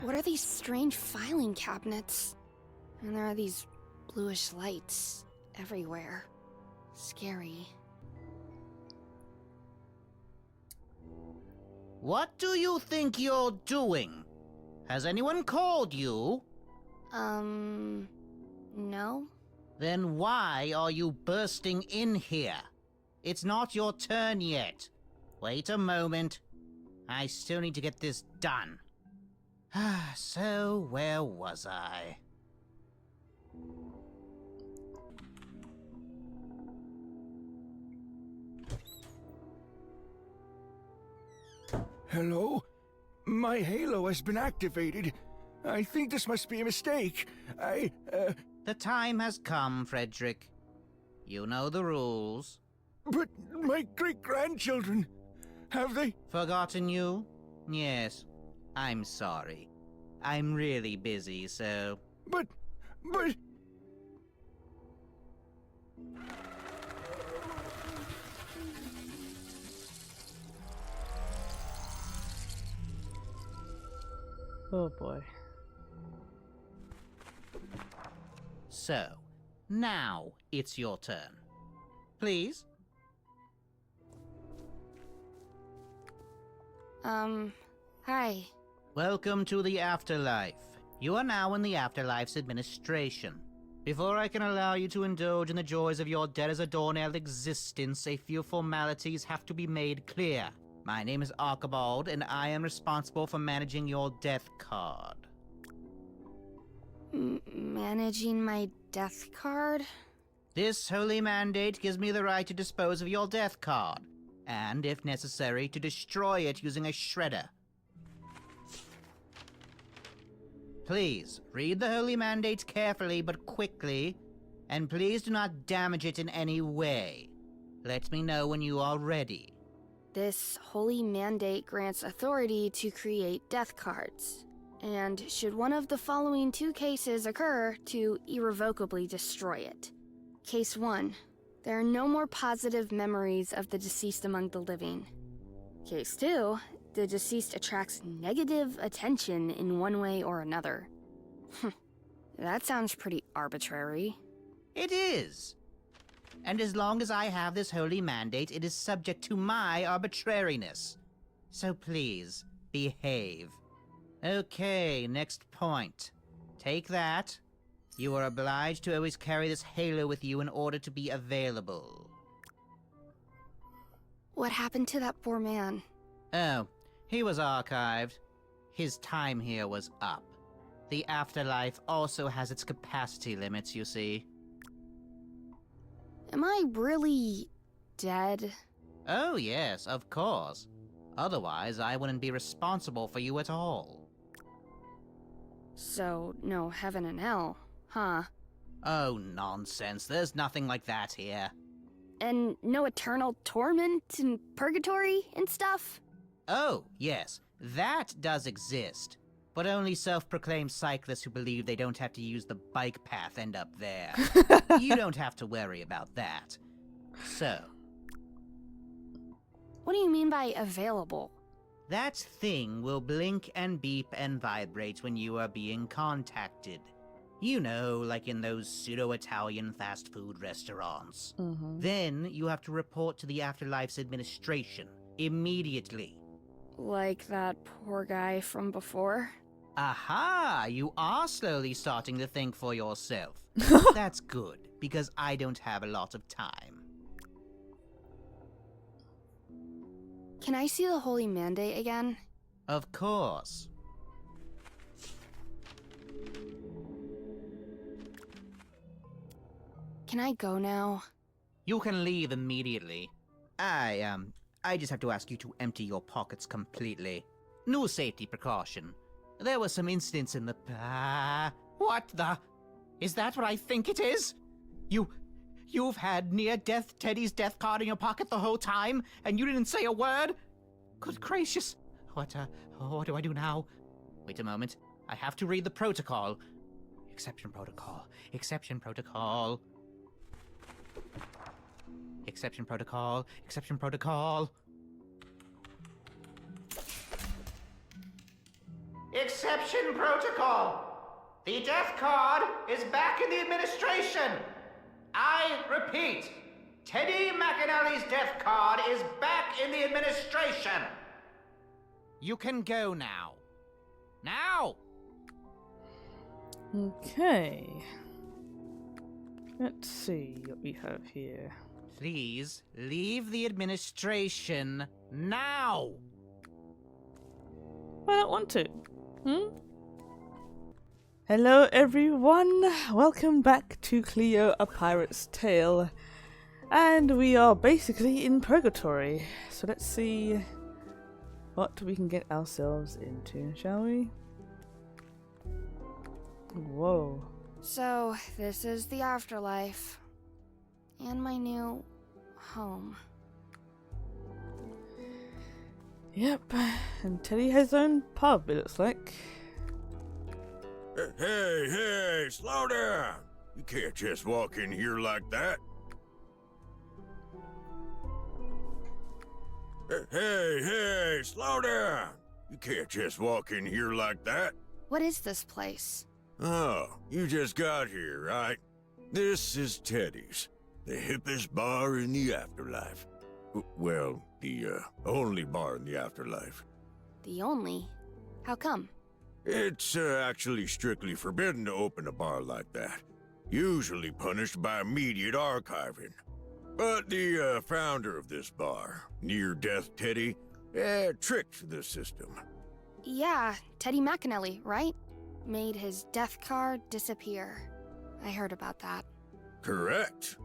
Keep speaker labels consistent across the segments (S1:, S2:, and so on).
S1: What are these strange filing cabinets? And there are these bluish lights everywhere. Scary.
S2: What do you think you're doing? Has anyone called you?
S1: No?
S2: Then why are you bursting in here? It's not your turn yet. Wait a moment. I still need to get this done. So, where was I?
S3: Hello? My halo has been activated. I think this must be a mistake.
S2: The time has come, Frederick. You know the rules.
S3: But my great-grandchildren, have they?
S2: Forgotten you? Yes. I'm sorry. I'm really busy, so...
S3: But...
S4: Oh boy.
S2: So, now it's your turn. Please?
S1: Hi.
S2: Welcome to the Afterlife. You are now in the Afterlife's administration. Before I can allow you to indulge in the joys of your dead as a doornail existence, a few formalities have to be made clear. My name is Archibald, and I am responsible for managing your death card.
S1: Managing my death card?
S2: This holy mandate gives me the right to dispose of your death card, and, if necessary, to destroy it using a shredder. Please, read the holy mandate carefully but quickly, and please do not damage it in any way. Let me know when you are ready.
S1: This holy mandate grants authority to create death cards. And should one of the following two cases occur, to irrevocably destroy it. Case 1. There are no more positive memories of the deceased among the living. Case 2. The deceased attracts negative attention in one way or another. That sounds pretty arbitrary.
S2: It is. And as long as I have this holy mandate, it is subject to my arbitrariness. So please, behave. Okay, next point. Take that. You are obliged to always carry this halo with you in order to be available.
S1: What happened to that poor man?
S2: Oh, he was archived. His time here was up. The Afterlife also has its capacity limits, you see.
S1: Am I really dead?
S2: Oh yes, of course. Otherwise, I wouldn't be responsible for you at all.
S1: So, no heaven and hell, huh?
S2: Oh, nonsense. There's nothing like that here.
S1: And no eternal torment and purgatory and stuff?
S2: Oh, yes. That does exist. But only self-proclaimed cyclists who believe they don't have to use the bike path end up there. You don't have to worry about that. So...
S1: What do you mean by available?
S2: that thing will blink and beep and vibrate when you are being contacted. You know, like in those pseudo-Italian fast food restaurants. Then you have to report to the Afterlife's administration immediately.
S1: Like that poor guy from before?
S2: Aha! You are slowly starting to think for yourself. That's good, because I don't have a lot of time.
S1: Can I see the Holy Mandate again?
S2: Of course.
S1: Can I go now?
S2: You can leave immediately. I just have to ask you to empty your pockets completely. No safety precaution. There were some incidents in the... what the... Is that what I think it is? You've had near-death Teddy's death card in your pocket the whole time, and you didn't say a word? Good gracious. What do I do now? Wait a moment. I have to read the protocol. Exception protocol. Exception protocol. Exception protocol. Exception protocol. Exception Attention protocol! The death card is back in the administration! I repeat, Teddy McAnally's death card is back in the administration! You can go now. Now!
S4: Okay. Let's see what we have here.
S2: Please leave the administration now!
S4: I don't want to. Hello everyone, welcome back to Cleo, A Pirate's Tale. And we are basically in purgatory. So let's see what we can get ourselves into, shall we? Whoa.
S1: So, this is the afterlife. And my new home.
S4: Yep, and Teddy has his own pub, it looks like.
S3: Hey, slow down! You can't just walk in here like that. Hey, slow down! You can't just walk in here like that.
S1: What is this place?
S3: Oh, you just got here, right? This is Teddy's, the hippest bar in the afterlife. Well, the only bar in the afterlife.
S1: The only? How come?
S3: It's actually strictly forbidden to open a bar like that. Usually punished by immediate archiving. But the founder of this bar, Near-Death Teddy, tricked the system.
S1: Yeah, Teddy McAnally, right? Made his death card disappear. I heard about that.
S3: Correct.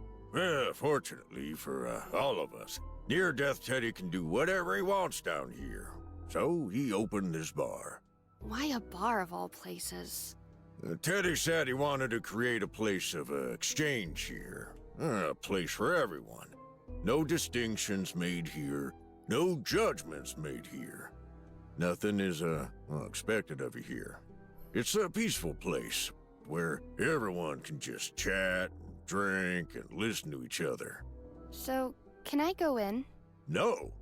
S3: Fortunately for all of us, Near-Death Teddy can do whatever he wants down here. So he opened this bar.
S1: Why a bar of all places?
S3: Teddy said he wanted to create a place of exchange here. A place for everyone. No distinctions made here. No judgments made here. Nothing is expected of you here. It's a peaceful place where everyone can just chat, drink, and listen to each other.
S1: So, can I go in?
S3: No.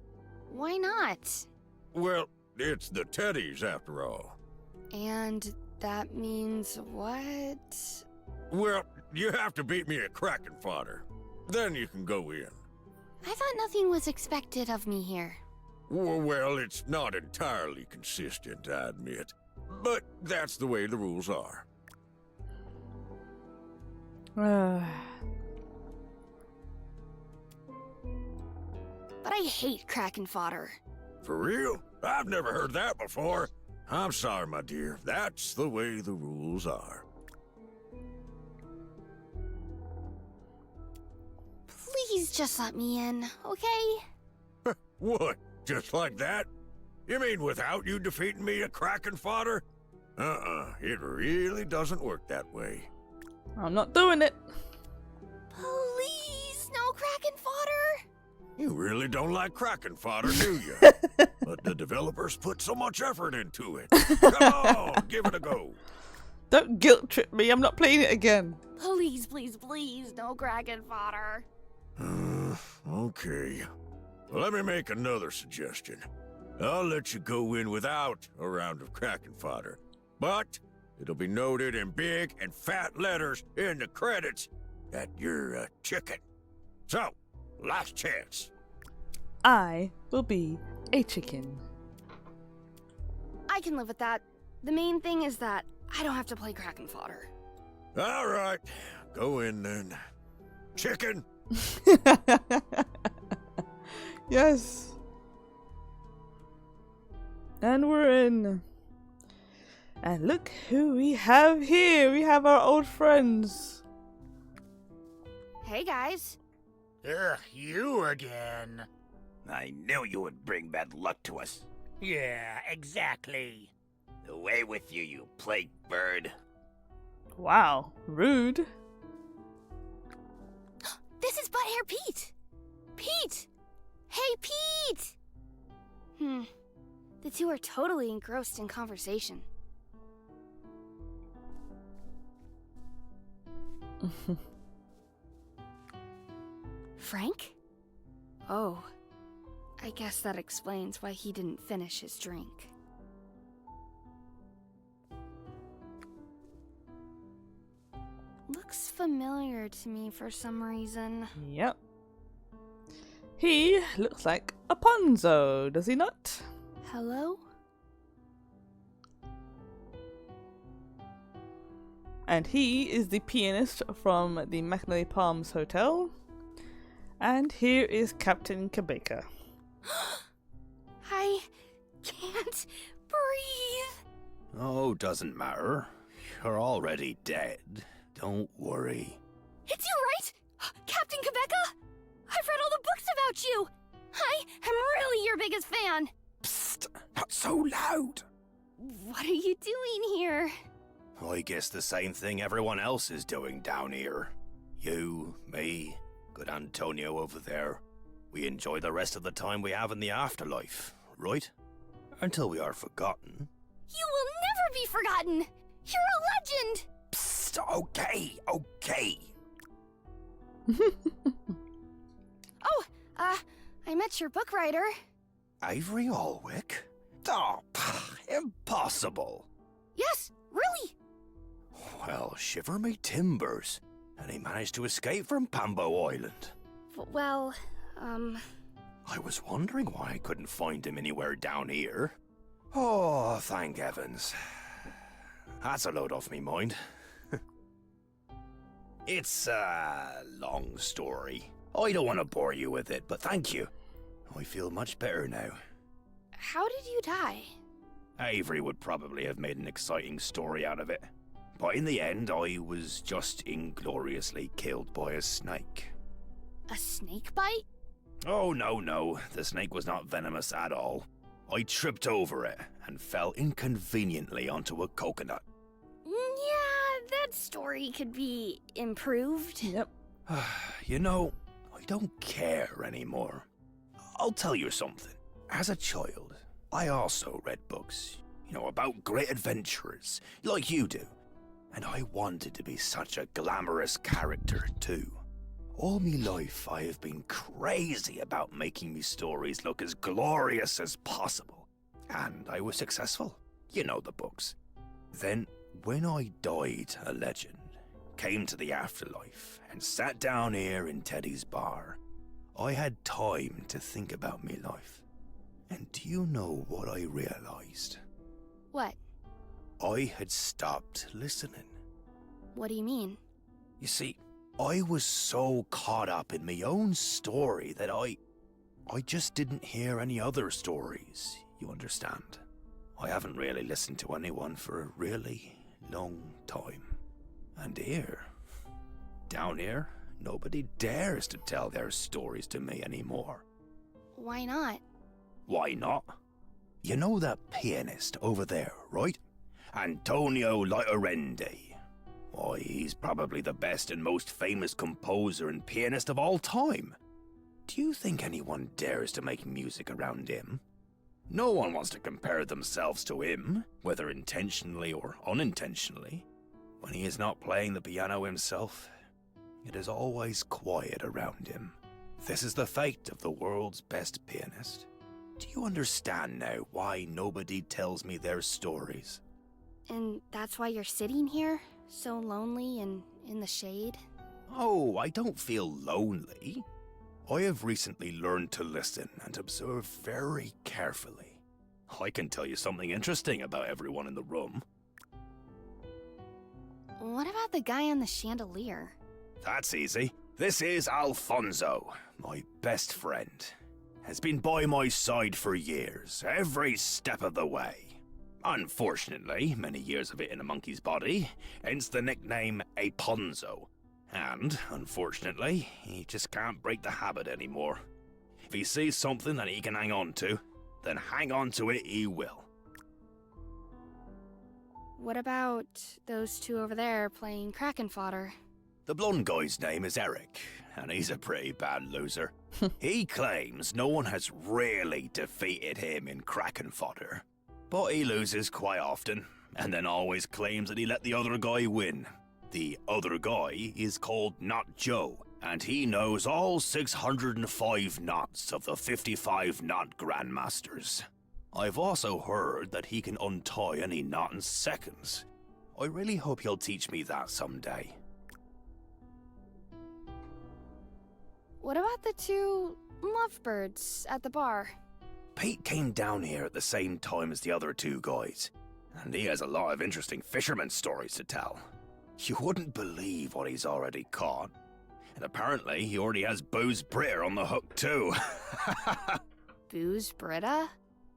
S1: Why not?
S3: Well, it's the Teddies after all.
S1: And that means what?
S3: Well, you have to beat me at cracking fodder. Then you can go in.
S1: I thought nothing was expected of me here.
S3: Well, it's not entirely consistent, I admit. But that's the way the rules are.
S1: But I hate cracking fodder.
S3: For real? I've never heard that before. I'm sorry, my dear. That's the way the rules are.
S1: Please just let me in, okay?
S3: What? Just like that? You mean without you defeating me at cracking fodder? It really doesn't work that way.
S4: I'm not doing it.
S1: Please, no cracking fodder!
S3: You really don't like cracking fodder, do you? But the developers put so much effort into it. Come on, give it a go.
S4: Don't guilt trip me, I'm not playing it again.
S1: Please, no cracking fodder.
S3: Okay. Well, let me make another suggestion. I'll let you go in without a round of cracking fodder. But it'll be noted in big and fat letters in the credits that you're a chicken. So, last chance.
S4: I will be a chicken.
S1: I can live with that. The main thing is that I don't have to play cracking fodder.
S3: All right, go in then. Chicken!
S4: Yes. And we're in. And look who we have here. We have our old friends.
S1: Hey, guys.
S5: Ugh, you again.
S6: I knew you would bring bad luck to us.
S5: Yeah, exactly.
S6: Away with you, you plague bird.
S4: Wow, rude.
S1: This is Butthhair Pete! Pete! Hey, Pete! The two are totally engrossed in conversation. Frank? Oh, I guess that explains why he didn't finish his drink. looks familiar to me for some reason.
S4: Yep. He looks like a Ponzo, does he not?
S1: Hello?
S4: And he is the pianist from the McNally Palms Hotel. And here is Captain Cabeca.
S1: I can't breathe.
S6: Oh, doesn't matter. You're already dead. Don't worry.
S1: It's you, right? Captain Cabeca? I've read all the books about you. I am really your biggest fan.
S6: Psst! Not so loud!
S1: What are you doing here?
S6: I guess the same thing everyone else is doing down here. You, me, good Antonio over there. We enjoy the rest of the time we have in the afterlife, right? Until we are forgotten.
S1: You will never be forgotten. You're a legend.
S6: Psst! Okay, okay.
S1: I met your book writer.
S6: Avery Alwick? Oh, impossible.
S1: Yes, really.
S6: Well, shiver me timbers. And he managed to escape from Pambo Island.
S1: Well,
S6: I was wondering why I couldn't find him anywhere down here. Oh, thank heavens. That's a load off me mind. It's a long story. I don't want to bore you with it, but thank you. I feel much better now.
S1: how did you die?
S6: Avery would probably have made an exciting story out of it. But in the end, I was just ingloriously killed by a snake.
S1: A snake bite?
S6: Oh, no. The snake was not venomous at all. I tripped over it and fell inconveniently onto a coconut.
S1: Yeah, that story could be improved.
S4: Yep.
S6: You know, I don't care anymore. I'll tell you something. As a child, I also read books, about great adventurers, like you do. And I wanted to be such a glamorous character, too. All me life, I have been crazy about making me stories look as glorious as possible. And I was successful. You know the books. Then, when I died a legend, came to the afterlife, and sat down here in Teddy's bar, I had time to think about me life. And do you know what I realized?
S1: What?
S6: I had stopped listening.
S1: What do you mean?
S6: You see, I was so caught up in my own story that I just didn't hear any other stories, you understand? I haven't really listened to anyone for a really long time. And down here, nobody dares to tell their stories to me anymore.
S1: Why not?
S6: Why not? You know that pianist over there, right? Antonio Laiterendi. Why, he's probably the best and most famous composer and pianist of all time. Do you think anyone dares to make music around him? No one wants to compare themselves to him, whether intentionally or unintentionally. When he is not playing the piano himself, it is always quiet around him. This is the fate of the world's best pianist. Do you understand now why nobody tells me their stories?
S1: And that's why you're sitting here, so lonely and in the shade?
S6: Oh, I don't feel lonely. I have recently learned to listen and observe very carefully. I can tell you something interesting about everyone in the room.
S1: What about the guy on the chandelier?
S6: That's easy. This is Alfonso, my best friend. Has been by my side for years, every step of the way. Unfortunately, many years of it in a monkey's body, hence the nickname Aponzo. And, unfortunately, he just can't break the habit anymore. If he sees something that he can hang on to, then hang on to it he will.
S1: What about those two over there playing Kraken fodder?
S6: The blonde guy's name is Eric, and he's a pretty bad loser. He claims no one has really defeated him in Kraken fodder. But he loses quite often, and then always claims that he let the other guy win. The other guy is called Knot Joe, and he knows all 605 knots of the 55 knot grandmasters. I've also heard that he can untie any knot in seconds. I really hope he'll teach me that someday.
S1: what about the two lovebirds at the bar?
S6: Pete came down here at the same time as the other two guys, and he has a lot of interesting fisherman stories to tell. You wouldn't believe what he's already caught. And apparently, he already has Booze Britter on the hook too.
S1: Booze Britta?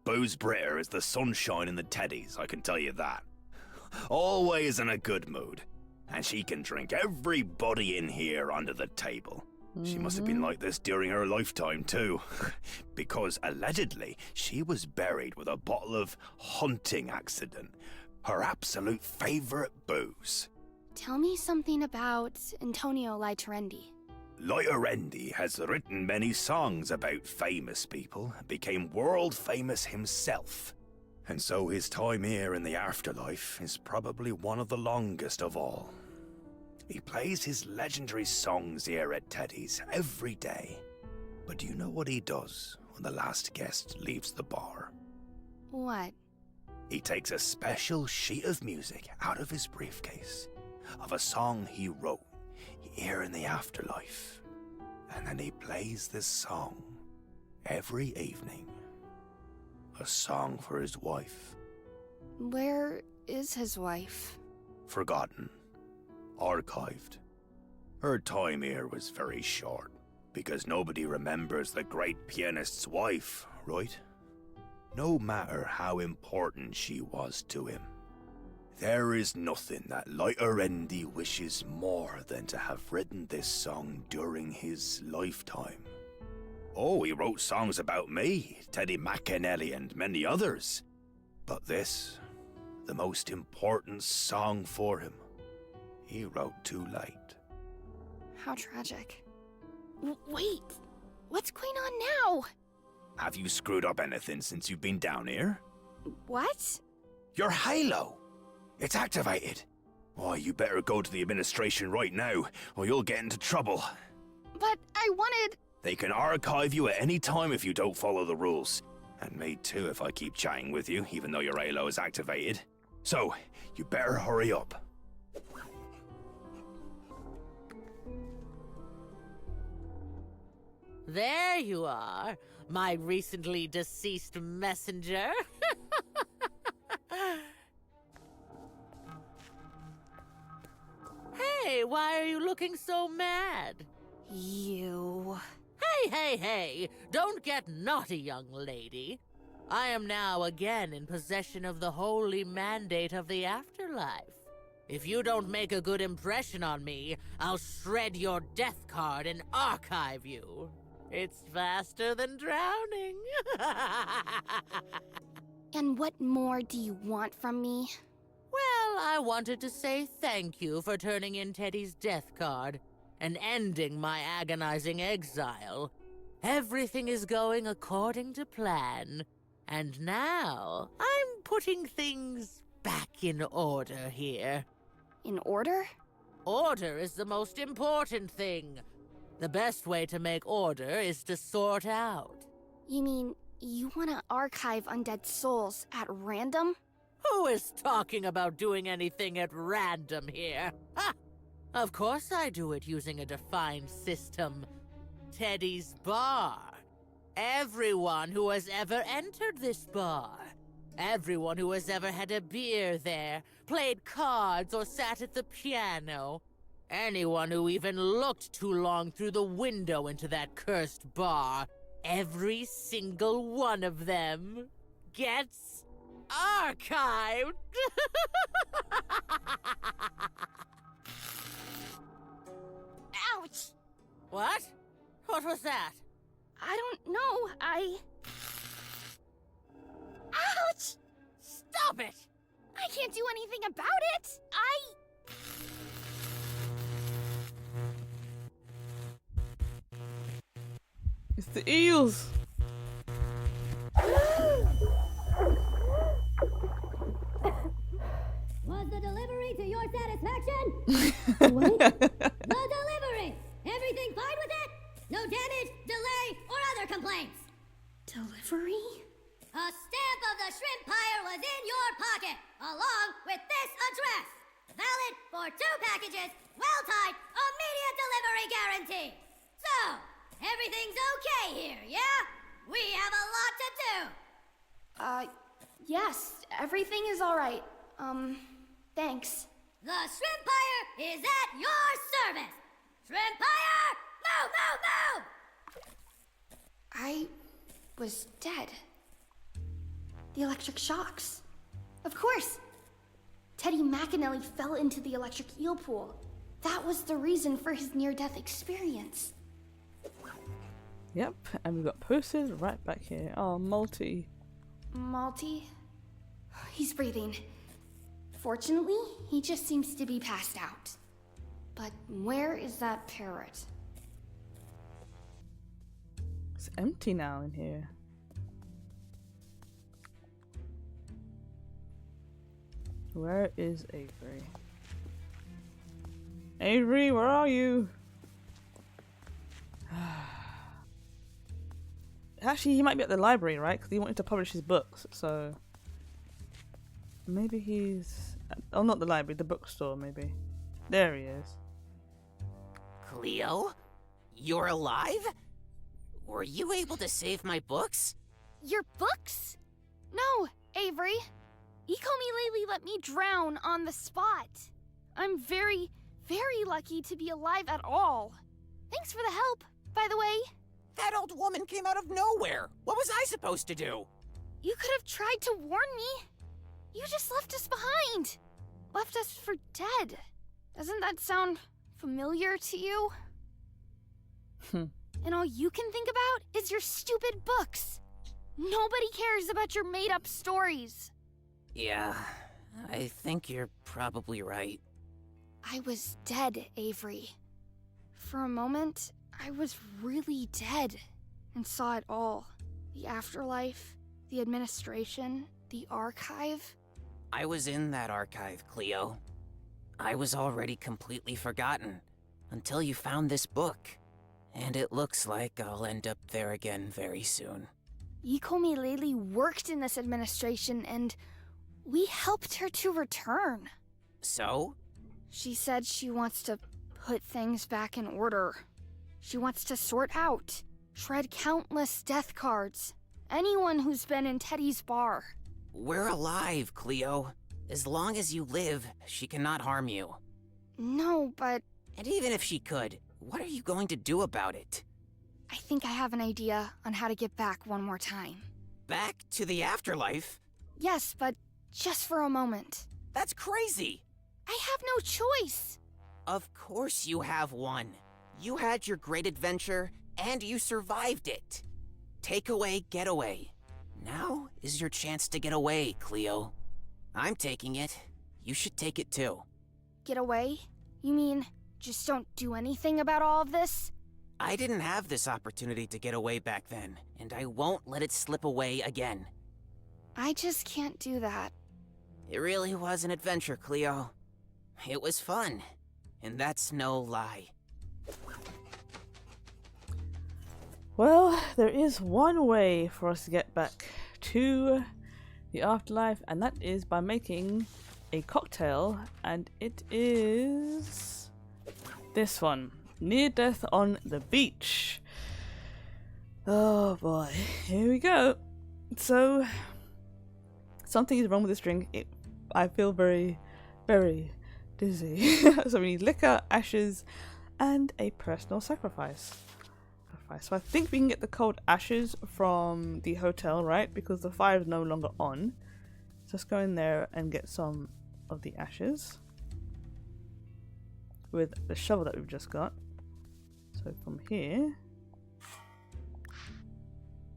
S6: Booze Britter is the sunshine in the teddies, I can tell you that. Always in a good mood. And she can drink everybody in here under the table. She must have been like this during her lifetime too. Because allegedly, she was buried with a bottle of hunting accident. Her absolute favorite booze.
S1: Tell me something about Antonio Laiterendi.
S6: Laiterendi has written many songs about famous people, became world famous himself. And so his time here in the afterlife is probably one of the longest of all. He plays his legendary songs here at Teddy's every day. But do you know what he does when the last guest leaves the bar?
S1: What?
S6: He takes a special sheet of music out of his briefcase of a song he wrote here in the afterlife. And then he plays this song every evening. A song for his wife.
S1: Where is his wife?
S6: Forgotten. Archived. Her time here was very short, because nobody remembers the great pianist's wife, right? No matter how important she was to him. There is nothing that Laiterendi wishes more than to have written this song during his lifetime. Oh, he wrote songs about me, Teddy McAnally, and many others. But this, the most important song for him, he wrote too late.
S1: How tragic. Wait, what's going on now?
S6: Have you screwed up anything since you've been down here?
S1: What?
S6: Your halo! It's activated. Why, you better go to the administration right now, or you'll get into trouble.
S1: But I wanted...
S6: They can archive you at any time if you don't follow the rules. And me too if I keep chatting with you, even though your halo is activated. So, you better hurry up.
S7: There you are, my recently deceased messenger. Hey, why are you looking so mad?
S1: You...
S7: Hey, don't get naughty, young lady. I am now again in possession of the holy mandate of the afterlife. If you don't make a good impression on me, I'll shred your death card and archive you. It's faster than drowning.
S1: And what more do you want from me?
S7: Well, I wanted to say thank you for turning in Teddy's death card and ending my agonizing exile. Everything is going according to plan, and now I'm putting things back in order here.
S1: In order?
S7: Order is the most important thing. The best way to make order is to sort out.
S1: You mean you want to archive undead souls at random?
S7: Who is talking about doing anything at random here? Ha! Of course I do it using a defined system. Teddy's bar. Everyone who has ever entered this bar. Everyone who has ever had a beer there, played cards, or sat at the piano. Anyone who even looked too long through the window into that cursed bar. Every single one of them gets archived.
S1: Ouch!
S7: What? What was that?
S1: I don't know, Ouch!
S7: Stop it!
S1: I can't do anything about it!
S4: It's the eels!
S8: Was the delivery to your satisfaction? What? The delivery! Everything fine with it? No damage, delay, or other complaints?
S1: Delivery?
S8: A stamp of the shrimp pyre was in your pocket, along with this address. Valid for 2 packages, well-timed, immediate delivery guarantee. So, everything's okay here, yeah? We have a lot to do.
S1: Yes, everything is alright. Thanks.
S8: The Shrimpire is at your service. Shrimpire, move, move, move!
S1: I was dead. The electric shocks. Of course. Teddy McAnally fell into the electric eel pool. That was the reason for his near-death experience.
S4: Yep, and we've got posted right back here. Oh, Multi.
S1: Malty? He's breathing. Fortunately, he just seems to be passed out. But where is that parrot?
S4: It's empty now in here. Where is Avery? Avery, where are you? Actually, he might be at the library, right? Because he wanted to publish his books, so... Maybe he's... Oh, not the library, the bookstore, maybe. There he is.
S9: Cleo? You're alive? Were you able to save my books?
S1: Your books? No, Avery. Lately let me drown on the spot. I'm very, very lucky to be alive at all. Thanks for the help, by the way.
S9: That old woman came out of nowhere. What was I supposed to do?
S1: You could have tried to warn me. You just left us behind. Left us for dead. Doesn't that sound familiar to you? And all you can think about is your stupid books. Nobody cares about your made-up stories.
S9: Yeah, I think you're probably right.
S1: I was dead, Avery. For a moment, I was really dead and saw it all. The afterlife, the administration, the archive.
S9: I was in that archive, Cleo. I was already completely forgotten until you found this book. And it looks like I'll end up there again very soon.
S1: Lely worked in this administration and we helped her to return.
S9: So?
S1: She said she wants to put things back in order. She wants to sort out, shred countless death cards. Anyone who's been in Teddy's bar.
S9: We're alive, Cleo. As long as you live, she cannot harm you.
S1: No, but...
S9: And even if she could, what are you going to do about it?
S1: I think I have an idea on how to get back one more time.
S9: Back to the afterlife?
S1: Yes, but just for a moment.
S9: That's crazy!
S1: I have no choice!
S9: Of course you have one. You had your great adventure, and you survived it. Takeaway, getaway. Now is your chance to get away, Cleo. I'm taking it. You should take it too.
S1: Get away? You mean, just don't do anything about all of this?
S9: I didn't have this opportunity to get away back then, and I won't let it slip away again.
S1: I just can't do that.
S9: It really was an adventure, Cleo. It was fun, and that's no lie.
S4: Well, there is one way for us to get back to the afterlife, and that is by making a cocktail, and it is this one. Near death on the beach. Oh boy, here we go. So, something is wrong with this drink. I feel very, very dizzy. So we need liquor, ashes, and a personal sacrifice. So I think we can get the cold ashes from the hotel, right? Because the fire is no longer on. So let's go in there and get some of the ashes with the shovel that we've just got. So from here,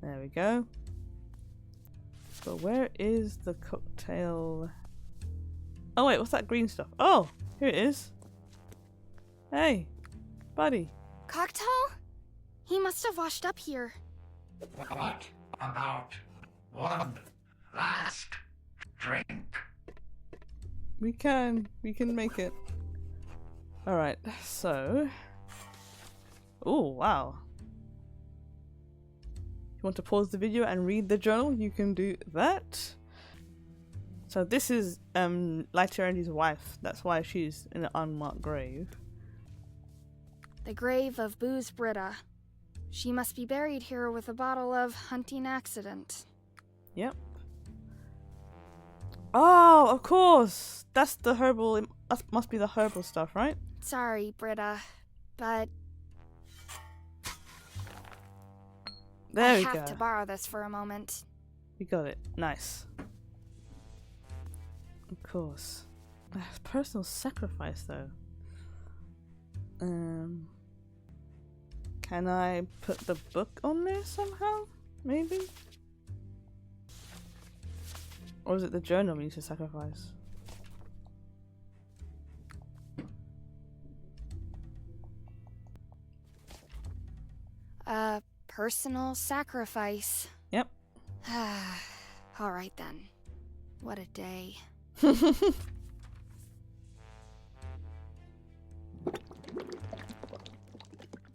S4: there we go. So where is the cocktail? Oh wait, what's that green stuff? Oh, here it is. Hey, buddy.
S1: Cocktail? He must have washed up here.
S5: What about one last drink?
S4: We can make it. Alright, so... Oh, wow. If you want to pause the video and read the journal, you can do that. So this is Lyterandy's wife. That's why she's in an unmarked grave.
S1: The grave of Booze Britta. She must be buried here with a bottle of hunting accident.
S4: Yep. Oh, of course! That's the herbal... That must be the herbal stuff, right?
S1: Sorry, Britta, but
S4: There
S1: I
S4: we
S1: have
S4: go.
S1: to borrow this for a moment.
S4: We got it. Nice. Of course. Personal sacrifice, though. Can I put the book on there somehow? Maybe? Or is it the journal we need to sacrifice?
S1: Personal sacrifice.
S4: Yep.
S1: Alright then. What a day.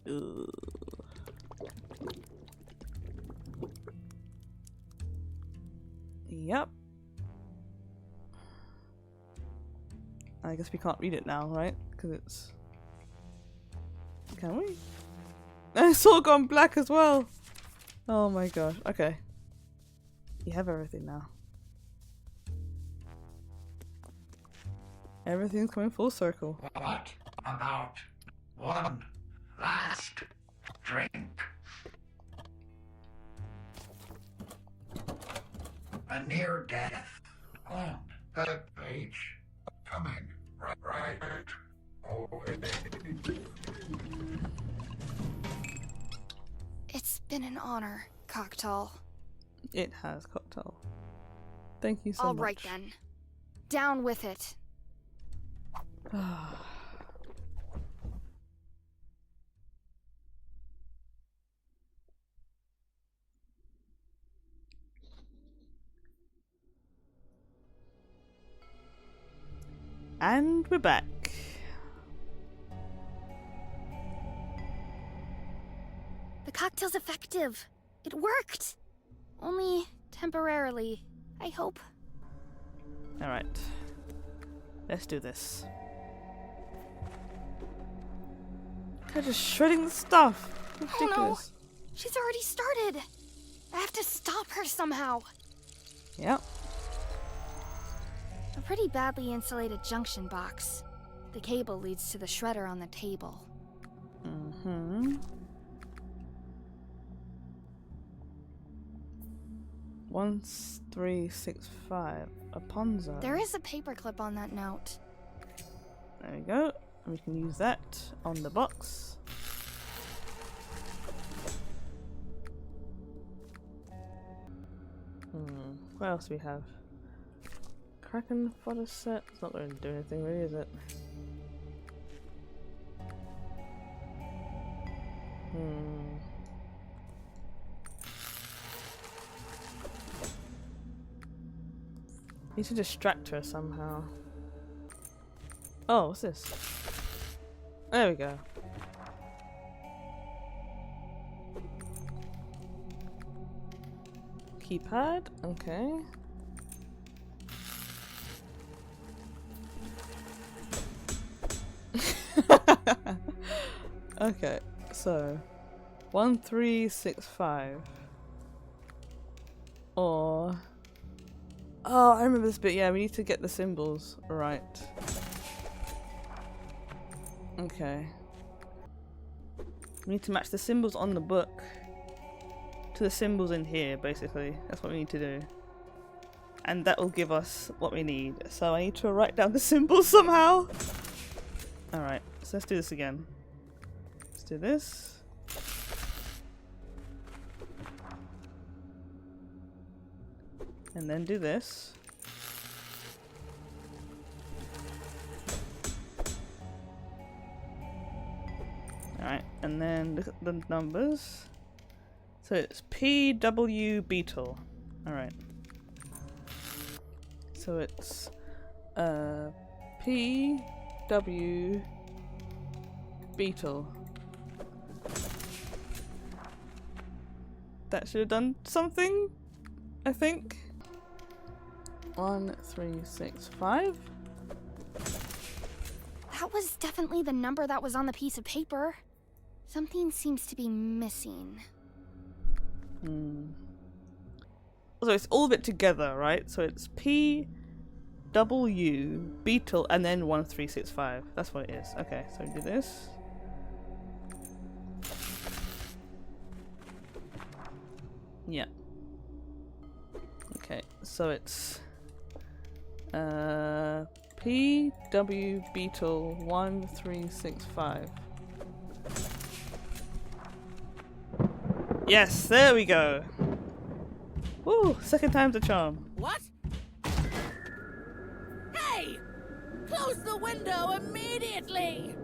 S4: Ooh. Yep. I guess we can't read it now, right? Because it's... Can we? It's all gone black as well! Oh my gosh. Okay. You have everything now. Everything's coming full circle.
S5: What about one last drink? A near death on the page. Coming right away.
S1: It's been an honor, Cocktail.
S4: It has, Cocktail. Thank you so much.
S1: Alright then. Down with it.
S4: And we're back.
S1: The cocktail's effective. It worked. Only temporarily, I hope.
S4: Alright. Let's do this. They're just shredding the stuff. Ridiculous.
S1: Oh no! She's already started! I have to stop her somehow.
S4: Yep.
S1: A pretty badly insulated junction box. The cable leads to the shredder on the table.
S4: Mm-hmm. 1365. A Ponzo.
S1: There is a paperclip on that note.
S4: There we go. And we can use that on the box. What else do we have? Kraken fodder set. It's not going to do anything really, is it? Need to distract her somehow. Oh, what's this? There we go. Keypad, okay. Okay, so 1365 or oh, I remember this bit. Yeah, we need to get the symbols right. Okay. We need to match the symbols on the book to the symbols in here, basically. That's what we need to do. And that will give us what we need. So I need to write down the symbols somehow. Alright, so let's do this again. Let's do this. And then do this. Alright, and then look at the numbers. So it's PW Beetle. Alright. So it's PW Beetle. That should have done something, I think. 1365.
S1: That was definitely the number that was on the piece of paper. Something seems to be missing.
S4: So it's all of it together, right? So it's P, W, Beetle, and then 1365. That's what it is. Okay, so we do this. Yeah. Okay, so it's P, W, Beetle, 1365. Yes, there we go. Woo, second time's a charm.
S7: What? Hey! Close the window immediately!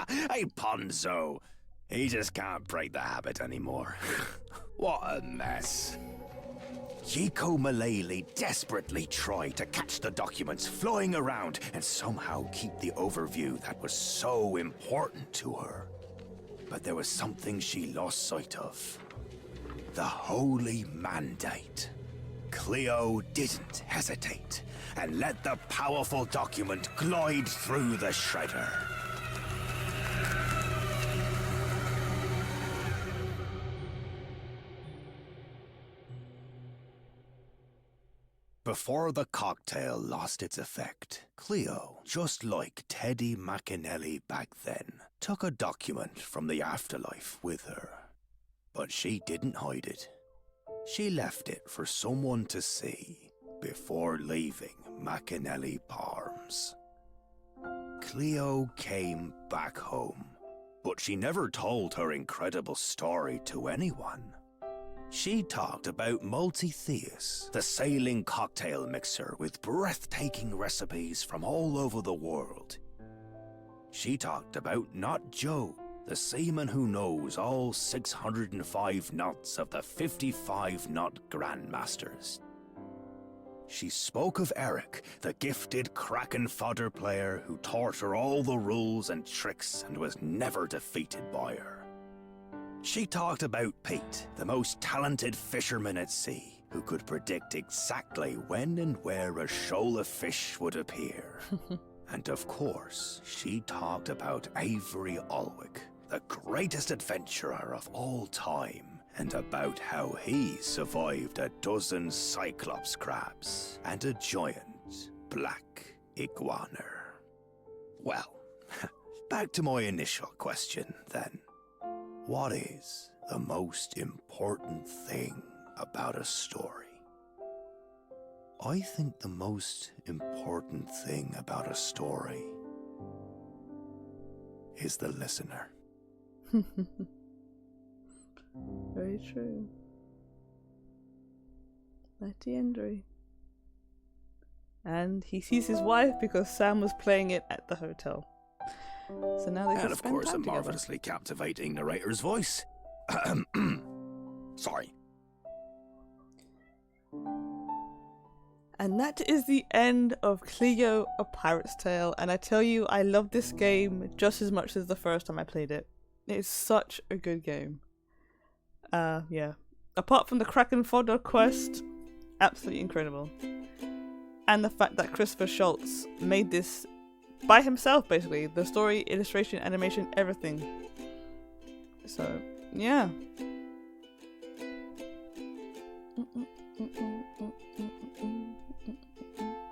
S6: Hey, Ponzo. He just can't break the habit anymore. What a mess. Yiko Malele desperately tried to catch the documents flying around and somehow keep the overview that was so important to her. But there was something she lost sight of. The Holy Mandate. Cleo didn't hesitate and let the powerful document glide through the shredder. Before the cocktail lost its effect, Cleo, just like Teddy McAnally back then, took a document from the Afterlife with her. But she didn't hide it. She left it for someone to see before leaving McAnally Farms. Cleo came back home, but she never told her incredible story to anyone. She talked about Multi-Theus, the sailing cocktail mixer with breathtaking recipes from all over the world. She talked about Not Joe, the seaman who knows all 605 knots of the 55-knot Grandmasters. She spoke of Eric, the gifted Kraken fodder player who taught her all the rules and tricks and was never defeated by her. She talked about Pete, the most talented fisherman at sea, who could predict exactly when and where a shoal of fish would appear. And of course, she talked about Avery Alwick, the greatest adventurer of all time, and about how he survived a dozen cyclops crabs and a giant black iguana. Well, back to my initial question then. What is the most important thing about a story? I think the most important thing about a story is the listener.
S4: Very true. Letty Endre. And he sees his wife because Sam was playing it at the hotel. So now they can
S6: And of
S4: spend
S6: course, a
S4: time together.
S6: marvelously captivating narrator's voice. Sorry.
S4: And that is the end of Cleo, A Pirate's Tale. And I tell you, I love this game just as much as the first time I played it. It's such a good game. Yeah. Apart from the Kraken fodder quest, absolutely incredible. And the fact that Christoph Schultz made this by himself, basically. The story, illustration, animation, everything. So, yeah.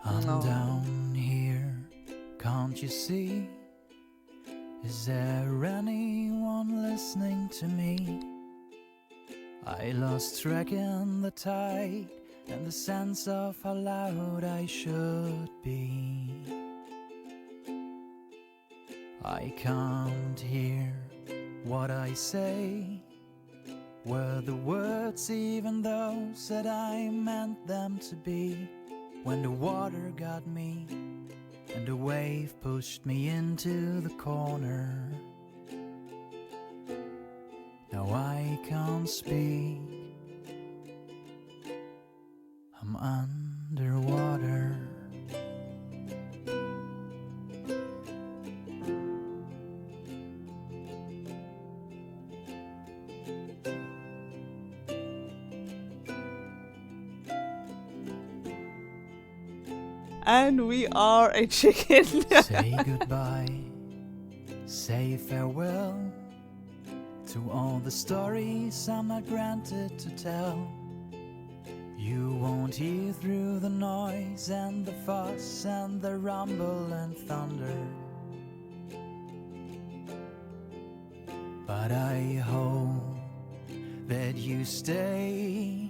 S10: I'm down here, can't you see? Is there anyone listening to me? I lost track in the tide and the sense of how loud I should be. I can't hear what I say. Were the words even those that I meant them to be? When the water got me and the wave pushed me into the corner. Now I can't speak, I'm underwater.
S4: And we are a chicken.
S10: Say goodbye, say farewell to all the stories I'm not granted to tell. You won't hear through the noise and the fuss and the rumble and thunder. But I hope that you stay,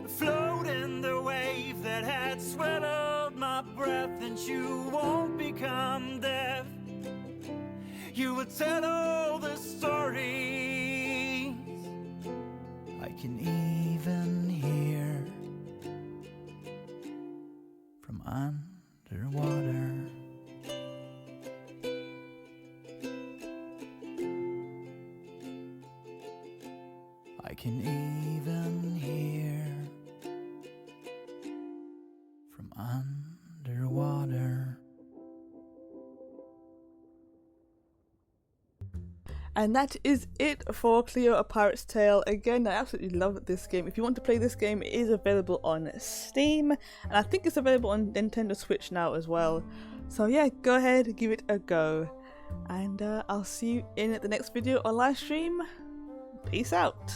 S10: floating the wave that had swallowed my breath, and you won't become deaf. You will tell all the stories. I can even hear from underwater. I can even hear from underwater.
S4: And that is it for Cleo, A Pirate's Tale. Again, I absolutely love this game. If you want to play this game, it is available on Steam, and I think it's available on Nintendo Switch now as well. So yeah, go ahead, give it a go. And I'll see you in the next video or live stream. Peace out.